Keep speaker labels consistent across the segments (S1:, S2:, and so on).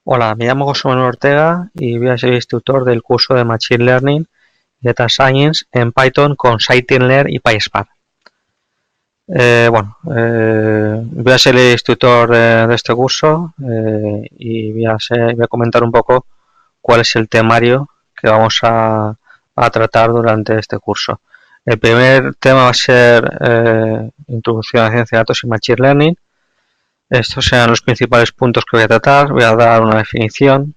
S1: Hola, me llamo José Manuel Ortega y voy a ser instructor del curso de Machine Learning y Data Science en Python con Scikit-Learn y PySpark. Voy a ser el instructor de este curso y voy a comentar un poco cuál es el temario que vamos a tratar durante este curso. El primer tema va a ser Introducción a Ciencia de Datos y Machine Learning. Estos serán los principales puntos que voy a tratar. Voy a dar una definición,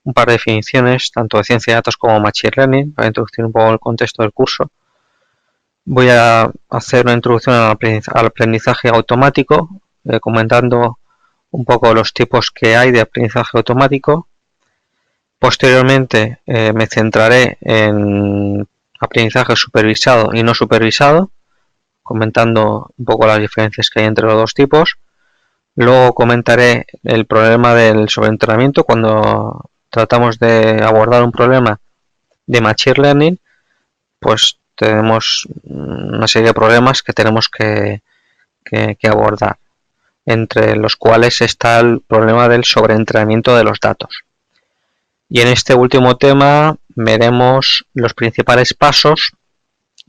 S1: un par de definiciones, tanto de ciencia de datos como Machine Learning, para introducir un poco el contexto del curso. Voy a hacer una introducción al aprendizaje automático, comentando un poco los tipos que hay de aprendizaje automático. Posteriormente me centraré en aprendizaje supervisado y no supervisado, comentando un poco las diferencias que hay entre los dos tipos. Luego comentaré el problema del sobreentrenamiento cuando tratamos de abordar un problema de Machine Learning, pues tenemos una serie de problemas que tenemos que abordar, entre los cuales está el problema del sobreentrenamiento de los datos. Y en este último tema veremos los principales pasos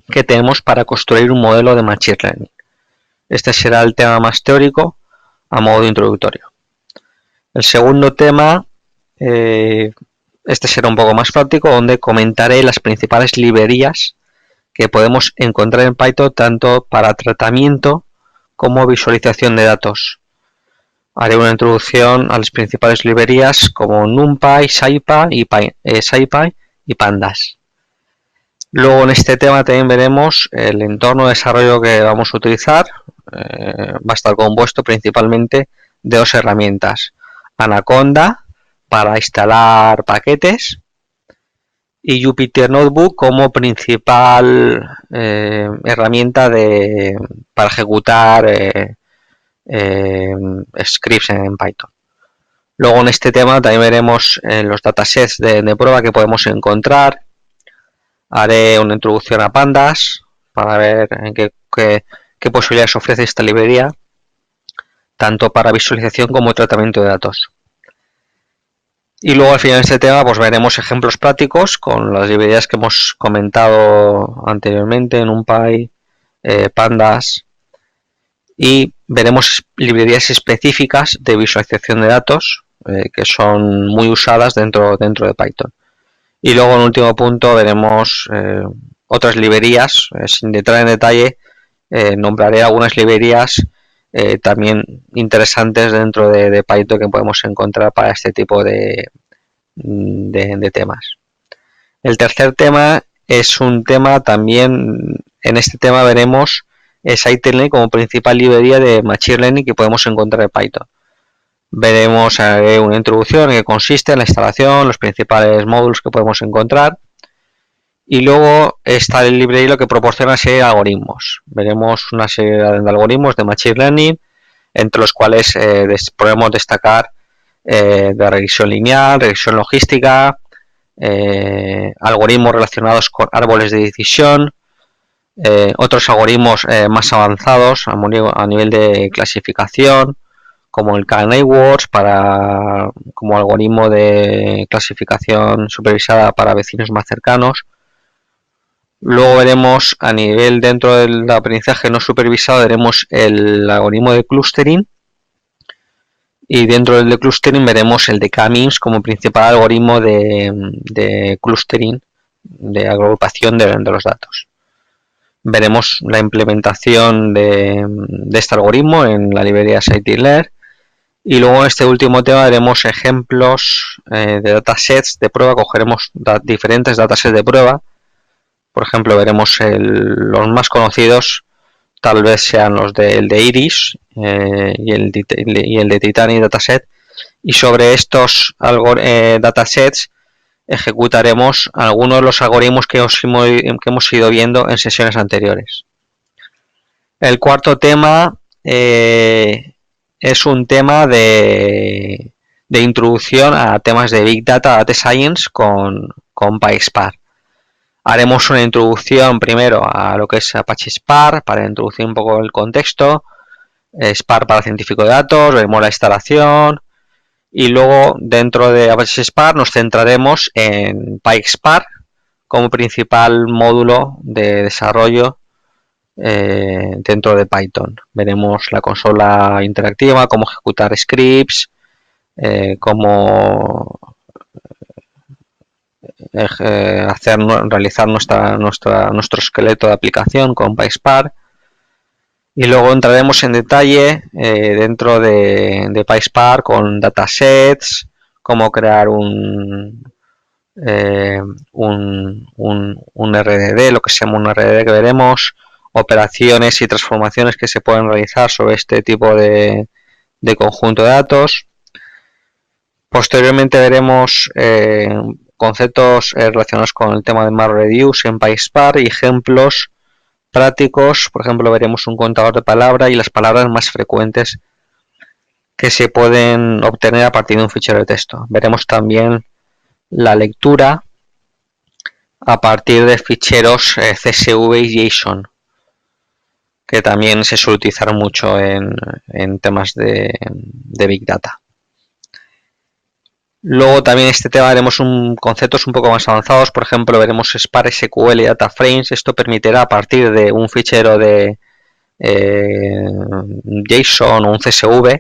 S1: que tenemos para construir un modelo de Machine Learning. Este será el tema más teórico a modo introductorio. El segundo tema, este será un poco más práctico, donde comentaré las principales librerías que podemos encontrar en Python tanto para tratamiento como visualización de datos. Haré una introducción a las principales librerías como NumPy, SciPy y Pandas. Luego en este tema también veremos el entorno de desarrollo que vamos a utilizar. Va a estar compuesto principalmente de dos herramientas: Anaconda para instalar paquetes y Jupyter Notebook como principal herramienta para ejecutar scripts en Python. Luego en este tema también veremos los datasets de prueba que podemos encontrar. Haré una introducción a Pandas para ver en qué posibilidades ofrece esta librería, tanto para visualización como tratamiento de datos. Y luego al final de este tema pues veremos ejemplos prácticos con las librerías que hemos comentado anteriormente, NumPy, Pandas, y veremos librerías específicas de visualización de datos que son muy usadas dentro de Python. Y luego en último punto veremos otras librerías, sin entrar en detalle, nombraré algunas librerías también interesantes dentro de Python que podemos encontrar para este tipo de temas. El tercer tema es un tema también, en este tema veremos Scikit-Learn como principal librería de Machine Learning que podemos encontrar en Python. Veremos una introducción en que consiste en la instalación, los principales módulos que podemos encontrar, y luego está el librería que proporciona una serie de algoritmos. Veremos una serie de algoritmos de Machine Learning, entre los cuales podemos destacar de regresión lineal, regresión logística, algoritmos relacionados con árboles de decisión, otros algoritmos más avanzados a nivel de clasificación, como el K-Networks como algoritmo de clasificación supervisada para vecinos más cercanos. Luego veremos a nivel dentro del aprendizaje no supervisado, veremos el algoritmo de clustering, y dentro del de clustering veremos el de K-Means como principal algoritmo de clustering, de agrupación de los datos. Veremos la implementación de este algoritmo en la librería Scikit-Learn. Y luego en este último tema veremos ejemplos de datasets de prueba. Cogeremos diferentes datasets de prueba. Por ejemplo, veremos los más conocidos, tal vez sean los el de Iris y el de Titanic dataset. Y sobre estos datasets ejecutaremos algunos de los algoritmos que hemos ido viendo en sesiones anteriores. El cuarto tema es un tema de introducción a temas de Big Data, Data Science con PySpark. Haremos una introducción primero a lo que es Apache Spark para introducir un poco el contexto, Spark para científico de datos, veremos la instalación Y luego dentro de ABAP nos centraremos en PySpark como principal módulo de desarrollo dentro de Python. Veremos la consola interactiva, cómo ejecutar scripts, cómo realizar nuestro esqueleto de aplicación con PySpark. Y luego entraremos en detalle dentro de PySpark con datasets, cómo crear un RDD, lo que se llama un RDD que veremos, operaciones y transformaciones que se pueden realizar sobre este tipo de conjunto de datos. Posteriormente veremos conceptos relacionados con el tema de MapReduce en PySpark y ejemplos prácticos. Por ejemplo, veremos un contador de palabras y las palabras más frecuentes que se pueden obtener a partir de un fichero de texto. Veremos también la lectura a partir de ficheros CSV y JSON, que también se suele utilizar mucho en temas de Big Data. Luego también en este tema veremos conceptos un poco más avanzados, por ejemplo veremos Spark SQL y Data Frames. Esto permitirá a partir de un fichero de JSON o un CSV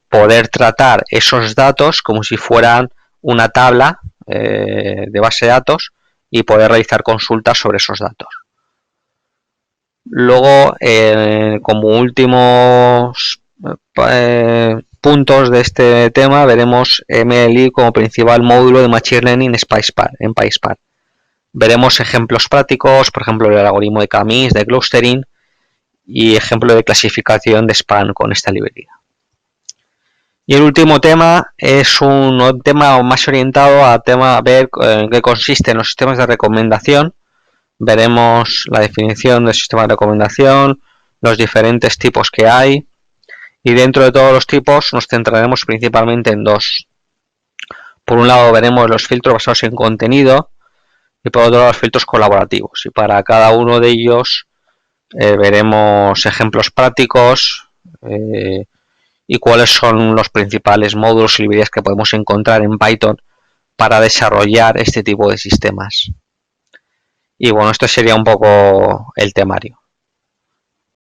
S1: poder tratar esos datos como si fueran una tabla de base de datos y poder realizar consultas sobre esos datos. Luego, como últimos puntos de este tema, veremos MLI como principal módulo de Machine Learning en PySpark. Veremos ejemplos prácticos, por ejemplo, el algoritmo de K-means, de clustering y ejemplo de clasificación de span con esta librería. Y el último tema es un tema más orientado a ver en qué consisten los sistemas de recomendación. Veremos la definición del sistema de recomendación, los diferentes tipos que hay, y dentro de todos los tipos nos centraremos principalmente en dos. Por un lado veremos los filtros basados en contenido y por otro lado los filtros colaborativos, y para cada uno de ellos veremos ejemplos prácticos y cuáles son los principales módulos y librerías que podemos encontrar en Python para desarrollar este tipo de sistemas. Y bueno, esto sería un poco el temario.